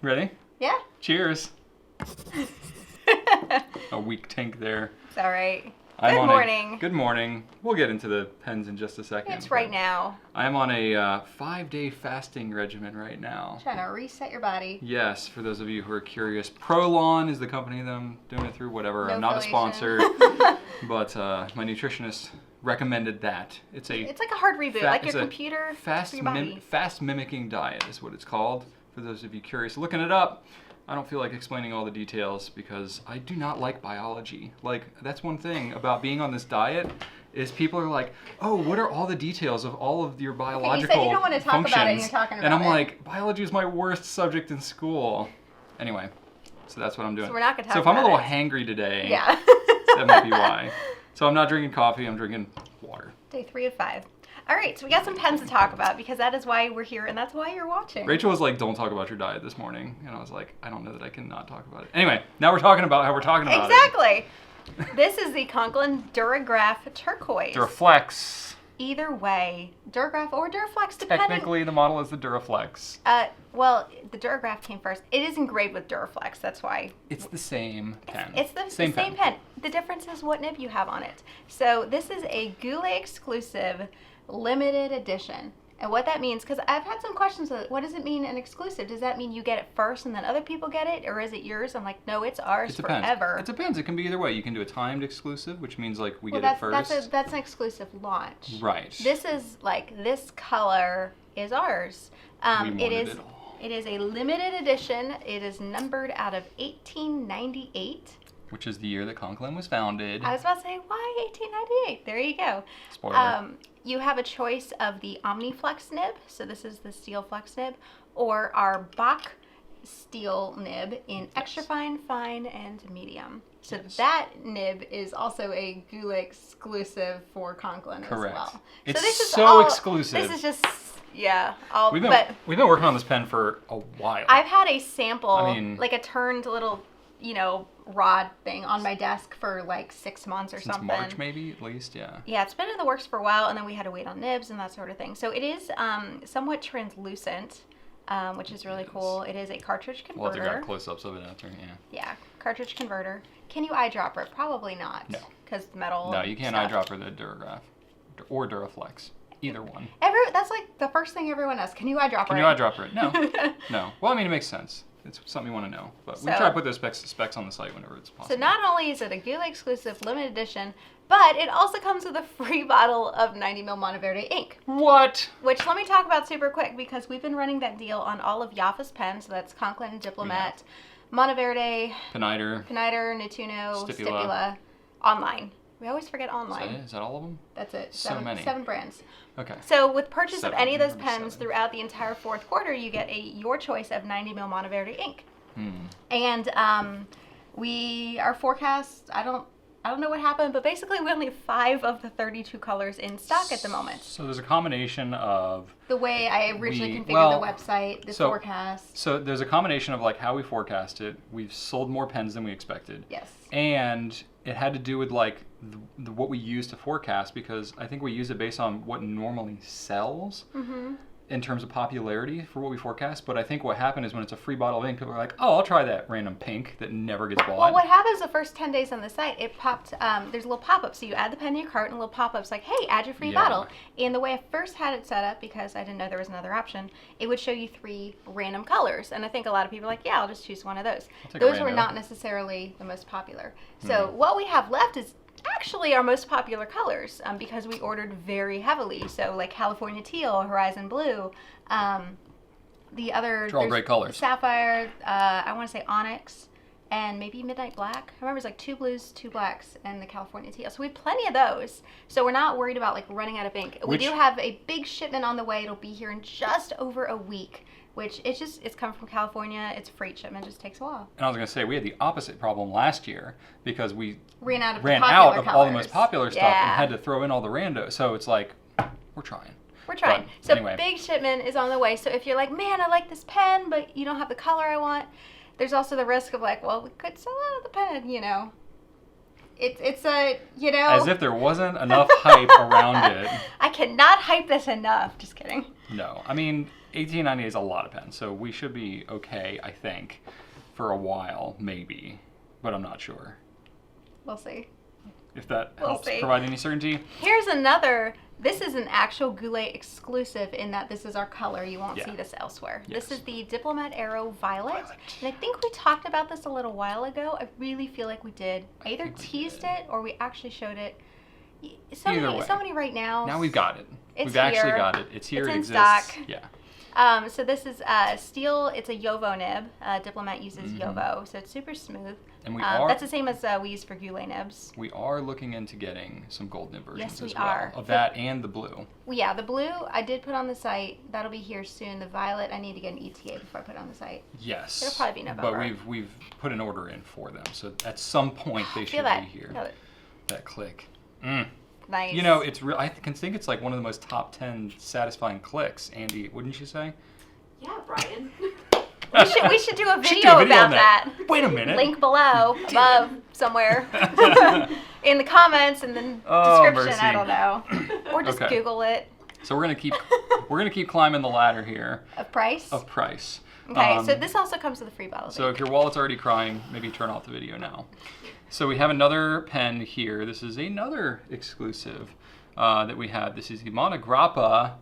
Ready? Yeah. Cheers. A weak tank there. It's all right. Good morning. Good morning. We'll get into the pens in just a second. It's right now. I'm on a 5-day fasting regimen right now. Trying to reset your body. Yes, for those of you who are curious, Prolon is the company that I'm doing it through. Whatever. No I'm not affiliation. a sponsor, but my nutritionist recommended that. It's like a hard reboot, like your computer fast for your body. fast mimicking diet is what it's called. For those of you curious, looking it up. I don't feel like explaining all the details because I do not like biology. Like, that's one thing about being on this diet is people are like, oh, what are all the details of all of your biological you said you don't want to talk functions? about it and you're talking about and I'm it. like, biology is my worst subject in school. Anyway, so that's what I'm doing. So we're not going to talk So if I'm a about little it. hangry today, Yeah. that might be why. So I'm not drinking coffee, I'm drinking water. Day 3 of 5. All right, so we got some pens to talk about because that is why we're here and that's why you're watching. Rachel was like, don't talk about your diet this morning. And I was like, I don't know that I can not talk about it. Anyway, now we're talking about how we're talking about Exactly. This is the Conklin Duragraph Turquoise. Duraflex. Either way, Duragraph or Duraflex, depending. Technically, the model is the Duraflex. Well, the Duragraph came first. It is engraved with Duraflex, that's why. It's the same pen. It's the same pen. The difference is what nib you have on it. So this is a Goulet-Exclusive limited edition. And what that means, because I've had some questions of what does it mean an exclusive? Does that mean you get it first and then other people get it? Or is it yours? I'm like, no, it's ours forever. It depends. It can be either way. You can do a timed exclusive, which means like we get it first. That's an exclusive launch. Right. This is like, this color is ours. It is a limited edition. It is numbered out of 1898. Which is the year that Conklin was founded. I was about to say, why 1898? There you go. Spoiler. You have a choice of the OmniFlex nib, so this is the steel flex nib, or our Bach steel nib in extra fine, fine, and medium. So that nib is also a Goulet exclusive for Conklin as well. It's so this is so exclusive. This is just, we've been working on this pen for a while. I've had a sample, like a turned little, rod thing on my desk for like 6 months or Since something. March maybe, at least, yeah. Yeah, it's been in the works for a while, and then we had to wait on nibs and that sort of thing. So it is somewhat translucent, which is really cool. It is a cartridge converter. We'll have to grab close-ups of it after, yeah. Yeah, cartridge converter. Can you eyedropper it? Probably not. No. Because metal. No, you can't eyedropper the Duragraph or Duraflex. Either one. That's like the first thing everyone asks. Can you eyedropper it? Can you eyedropper it? No. No. Well, I mean, it makes sense. It's something you want to know. But we try to put those specs on the site whenever it's possible. So not only is it a Goulet-Exclusive limited edition, but it also comes with a free bottle of 90ml Monteverde ink. What? Which let me talk about super quick because we've been running that deal on all of Yafa's pens. So that's Conklin, Diplomat, Monteverde, Pineider, Nettuno, Stipula, online. We always forget online. Is that all of them? That's it. So many. 7 brands. Okay. So with purchase of any of those pens throughout the entire fourth quarter, you get your choice of 90ml Monteverde ink. And our forecast, I don't know what happened, but basically we only have 5 of the 32 colors in stock at the moment. So there's a combination of the way I originally configured the website, the forecast. So there's a combination of like how we forecast it. We've sold more pens than we expected. Yes. And it had to do with like what we use to forecast, because I think we use it based on what normally sells in terms of popularity for what we forecast. But I think what happened is when it's a free bottle of ink, people are like, oh, I'll try that random pink that never gets bought. Well, what happens the first 10 days on the site, it popped, there's a little pop-up. So you add the pen to your cart and a little pop-up's like, hey, add your free bottle. And the way I first had it set up, because I didn't know there was another option, it would show you 3 random colors. And I think a lot of people are like, yeah, I'll just choose one of those. Those were not necessarily the most popular. So what we have left is actually our most popular colors, because we ordered very heavily. So like California Teal, Horizon Blue, the other... They're all great colors. Sapphire, I want to say Onyx, and maybe Midnight Black. I remember it's like 2 blues, 2 blacks, and the California Teal. So we have plenty of those. So we're not worried about like running out of ink. We do have a big shipment on the way. It'll be here in just over a week. Which it's coming from California. It's freight shipment. Just takes a while. And I was going to say, we had the opposite problem last year because we ran out of all the most popular stuff and had to throw in all the rando. So it's like, we're trying. We're trying. But so anyway. Big shipment is on the way. So if you're like, man, I like this pen, but you don't have the color I want, there's also the risk of like, well, we could sell out of the pen, It's a, As if there wasn't enough hype around it. I cannot hype this enough. Just kidding. No. I mean, $18.98 is a lot of pens, so we should be okay, I think, for a while, maybe, but I'm not sure. We'll see. If that helps provide any certainty. Here's another. This is an actual Goulet exclusive in that this is our color. You won't see this elsewhere. Yes. This is the Diplomat Aero Violet. And I think we talked about this a little while ago. I really feel like we did. I either teased it or we actually showed it. So many right now. Now we've got it. We've actually got it. It's here. It's it in exists. stock. Yeah. So this is steel. It's a Yobbo Nib. Diplomat uses Yobbo, so it's super smooth. And that's the same as we use for Goulet nibs. We are looking into getting some gold nib versions as well. Are. Of that and the blue. Well, yeah, the blue I did put on the site. That'll be here soon. The violet I need to get an ETA before I put it on the site. Yes. It'll probably be November. But we've put an order in for them, so at some point they should be here. That click. Nice. You know, it's real. I can think it's like one of the most top 10 satisfying clicks, Andy. Wouldn't you say? Yeah, Brian. we should do a video about that. Wait a minute. Link below, above, somewhere, in the comments and then description. Mercy. I don't know, or just Google it. So we're gonna keep climbing the ladder here. Of price. Okay, so this also comes with a free bottle. So if your wallet's already crying, maybe turn off the video now. So we have another pen here. This is another exclusive that we have. This is the Monograappa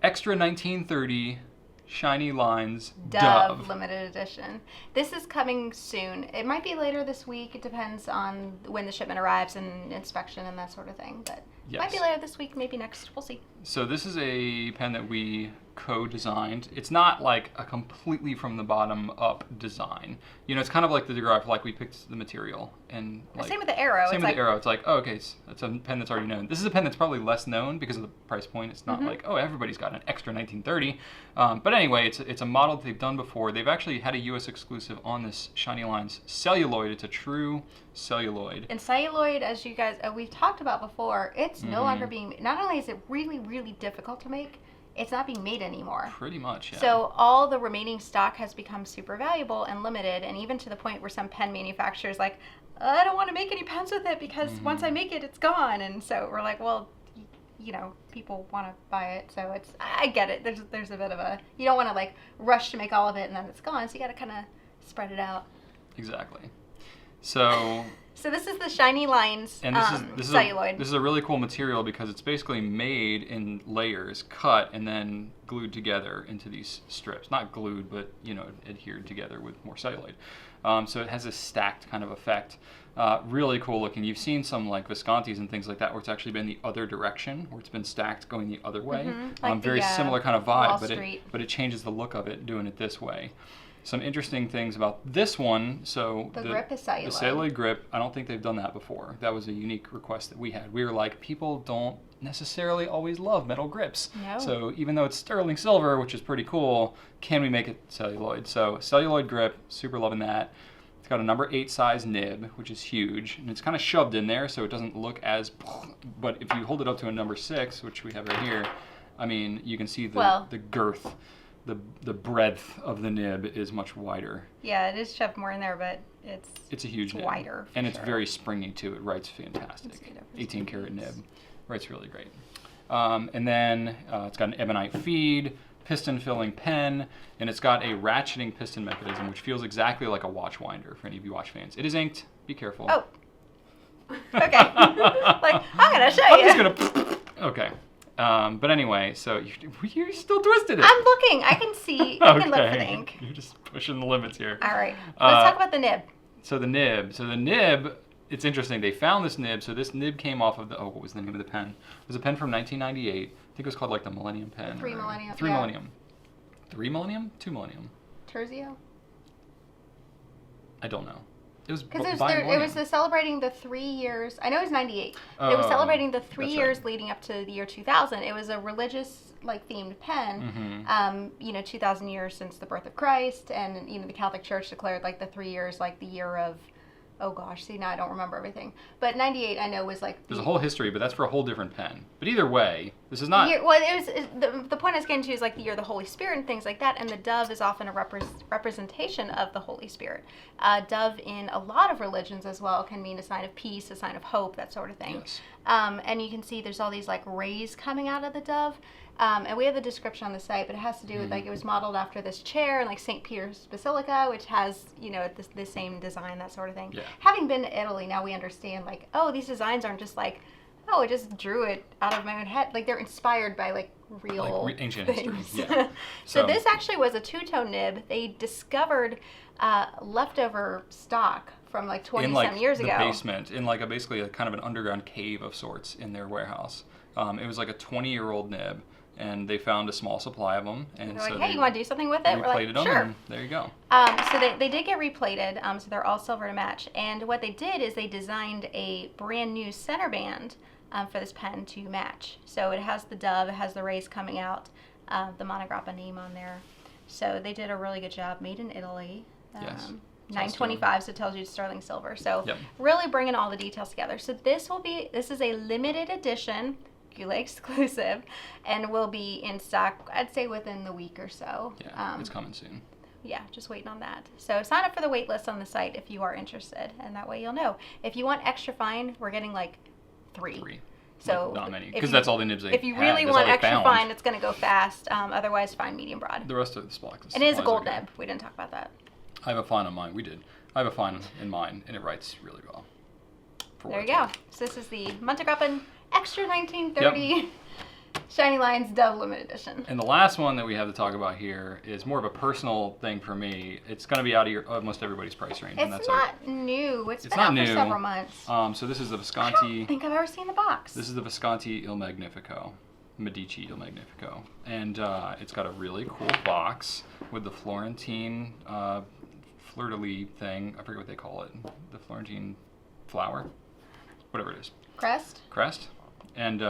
Extra 1930 Shiny Lines Dove limited edition. This is coming soon. It might be later this week. It depends on when the shipment arrives and inspection and that sort of thing. But it might be later this week, maybe next. We'll see. So this is a pen that we co-designed. It's not like a completely from the bottom up design. You know, it's kind of like the Duragraph, like we picked the material and like, same with the Aero. Same with the Aero. It's like, oh, okay, so it's a pen that's already known. This is a pen that's probably less known because of the price point. It's not like, oh, everybody's got an extra 1930. But anyway, it's a model that they've done before. They've actually had a U.S. exclusive on this Shiny Lines celluloid. It's a true celluloid. And celluloid, as you guys we've talked about before, it's no longer being. Not only is it really, really difficult to make, it's not being made anymore. Pretty much, yeah. So all the remaining stock has become super valuable and limited, and even to the point where some pen manufacturers like, I don't want to make any pens with it because once I make it, it's gone. And so we're like, well, you know, people want to buy it, so it's. I get it. There's a bit of a. You don't want to like rush to make all of it and then it's gone. So you got to kind of spread it out. Exactly. So. So this is the Shiny Lines and this celluloid. This is a really cool material because it's basically made in layers, cut, and then glued together into these strips. Not glued, but, you know, adhered together with more celluloid. So it has a stacked kind of effect. Really cool looking. You've seen some like Viscontis and things like that where it's actually been the other direction, where it's been stacked going the other way. Like very similar kind of vibe, Wall but it changes the look of it doing it this way. Some interesting things about this one. So the grip is celluloid. The celluloid grip, I don't think they've done that before. That was a unique request that we had. We were like, people don't necessarily always love metal grips. No. So even though it's sterling silver, which is pretty cool, can we make it celluloid? So celluloid grip, super loving that. It's got a number 8 size nib, which is huge, and it's kind of shoved in there so it doesn't look as, but if you hold it up to a number 6, which we have right here, I mean, you can see the girth. The breadth of the nib is much wider. Yeah, it is shoved more in there, but it's a huge nib. Wider. And it's very springy too. It writes fantastic. 18 karat nib. Writes really great. And then it's got an ebonite feed, piston filling pen, and it's got a ratcheting piston mechanism, which feels exactly like a watch winder for any of you watch fans. It is inked. Be careful. Oh. Okay. Like, I'm going to show you. I'm just going to... Okay. But anyway, so you still twisted it. I'm looking. I can see. I can look for the ink. You're just pushing the limits here. All right. Let's talk about the nib. So the nib, it's interesting. They found this nib. So this nib came off of what was the name of the pen? It was a pen from 1998. I think it was called like the Millennium Pen. 3 Millennium. 3 Millennium. 3 Millennium? 2 Millennium. Terzio? I don't know. It was because it was celebrating the 3 years. I know it was 98. It was celebrating the 3 years leading up to the year 2000. It was a religious like themed pen. 2000 years since the birth of Christ, and the Catholic Church declared like the 3 years like the year of. Oh gosh, see now I don't remember everything. But 98 I know was like... There's a whole history, but that's for a whole different pen. But either way, this is not... the point I was getting to is like the year of the Holy Spirit and things like that, and the dove is often a representation of the Holy Spirit. Dove in a lot of religions as well can mean a sign of peace, a sign of hope, that sort of thing. Yes. And you can see there's all these like rays coming out of the dove. And we have the description on the site, but it has to do with like it was modeled after this chair in like St. Peter's Basilica, which has, you know, the same design, that sort of thing. Yeah. Having been to Italy, now we understand like, oh, these designs aren't just like, oh, I just drew it out of my own head. Like they're inspired by like real ancient things. history. Yeah. So this actually was a two-tone nib. They discovered leftover stock from like 20-some years ago. In the basement, in like basically a kind of an underground cave of sorts in their warehouse. It was like a 20-year-old nib, and they found a small supply of them. And they're so like, hey, you want to do something with it? We're like, them, sure. and there you go. So they did get replated, so they're all silver to match. And what they did is they designed a brand new center band for this pen to match. So it has the dove, it has the rays coming out, the Monograppa name on there. So they did a really good job. Made in Italy. Yes. 925, so it tells you it's sterling silver. So really bringing all the details together. So this is a limited edition Goulet exclusive, and will be in stock, I'd say, within the week or so. Yeah, it's coming soon. Yeah, just waiting on that. So sign up for the wait list on the site if you are interested, and that way you'll know. If you want extra fine, we're getting like three. So not many, because that's all the nibs they If you had. really That's want all they extra found. fine, it's going to go fast. Otherwise, fine, medium, broad. The rest of the box. And it is a gold nib. We didn't talk about that. I have a fine on mine. We did. I have a fine in mine, and it writes really well. There you go. So this is the Monograppa Extra 1930 Shiny Lines Dove Limited Edition. And the last one that we have to talk about here is more of a personal thing for me. It's going to be out of almost everybody's price range. It's not new. It's been not out new. for several months. So this is the I Visconti. don't think I've ever seen the box. This is the Visconti Il Magnifico, Medici Il Magnifico, and it's got a really cool box with the Florentine fleur-de-lis thing. I forget what they call it. The Florentine flower, whatever it is. Crest. And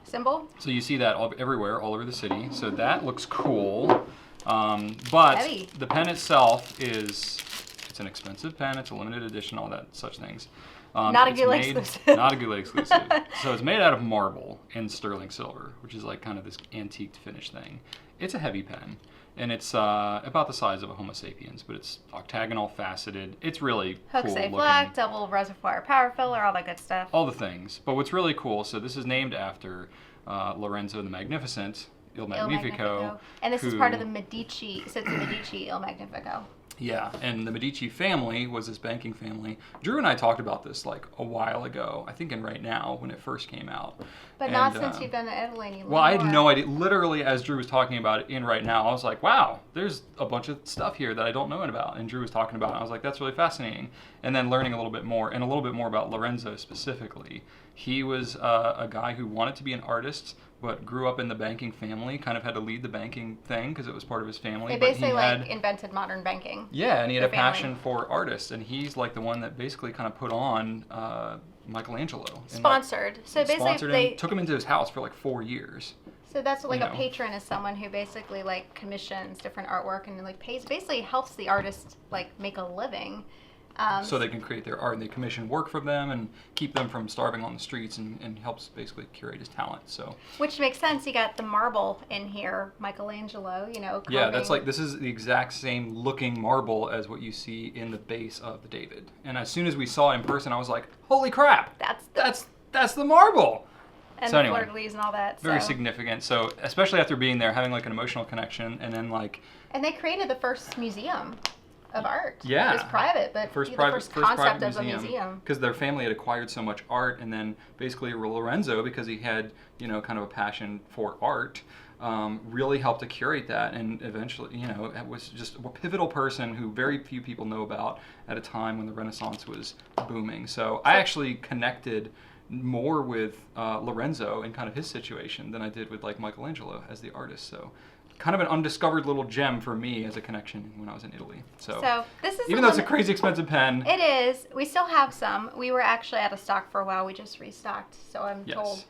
symbol. So you see that everywhere, all over the city. So that looks cool. But Heavy. the pen itself it's an expensive pen. It's a limited edition, all that such things. Not a Goulet exclusive. Not a Goulet exclusive. So it's made out of marble and sterling silver, which is like kind of this antiqued finish thing. It's a heavy pen, and it's about the size of a Homo sapiens, but it's octagonal, faceted. It's really Hook cool safe looking. black, double reservoir power filler, all that good stuff. All the things. But what's really cool, so this is named after Lorenzo the Magnificent, Il Magnifico. And this is part of the Medici, so it's the Medici Il Magnifico. Yeah, and the Medici family was this banking family. Drew and I talked about this like a while ago, I think in Right Now, when it first came out. But not since you've been to Italy anymore. Well, I had no idea. Literally, as Drew was talking about it in Right Now, I was like, wow, there's a bunch of stuff here that I don't know about. And Drew was talking about it. I was like, that's really fascinating. And then learning a little bit more, and a little bit more about Lorenzo specifically. He was a guy who wanted to be an artist, but grew up in the banking family, kind of had to lead the banking thing because it was part of his family. They basically invented modern banking. Yeah, and he had a passion for artists, and he's like the one that basically kind of put on Michelangelo. Sponsored. So basically they took him into his house for like 4 years. So that's what, like, a patron is someone who basically like commissions different artwork and like basically helps the artist like make a living. So they can create their art, and they commission work from them and keep them from starving on the streets, and helps basically curate his talent. So which makes sense. You got the marble in here, Michelangelo, carving. Yeah, that's like, this is the exact same looking marble as what you see in the base of the David. And as soon as we saw it in person, I was like, holy crap, that's the marble. And so the anyway, fleur-de-lis and all that. Very significant. So especially after being there, having like an emotional connection, and then like. And they created the first museum of art. Yeah. It was private, but the first concept of a museum. Because their family had acquired so much art, and then basically Lorenzo, because he had, kind of a passion for art, really helped to curate that, and eventually, was just a pivotal person who very few people know about at a time when the Renaissance was booming. So I actually connected more with Lorenzo in kind of his situation than I did with like Michelangelo as the artist. So kind of an undiscovered little gem for me as a connection when I was in Italy. So this is even though it's a crazy expensive pen. It is. We still have some. We were actually out of stock for a while. We just restocked, so I'm told.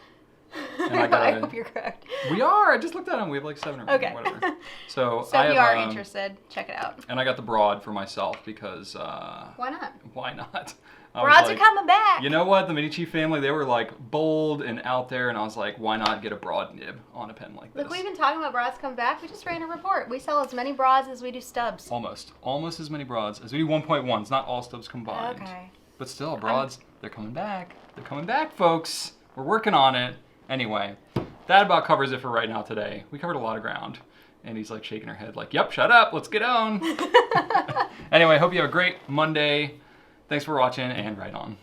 And I hope you're correct. We are. I just looked at them. We have like 7 or whatever. So if you are interested, check it out. And I got the broad for myself because. Why not? Why not? Broads are coming back. You know what? The Medici family, they were like bold and out there, and I was like, why not get a broad nib on a pen like this? Look, we've been talking about broads coming back. We just ran a report. We sell as many broads as we do stubs. Almost as many broads as we do 1.1s, not all stubs combined. Okay. But still, broads, they're coming back. They're coming back, folks. We're working on it. Anyway, that about covers it for right now today. We covered a lot of ground. And he's like shaking her head like, yep, shut up, let's get on. Anyway, hope you have a great Monday. Thanks for watching, and right on.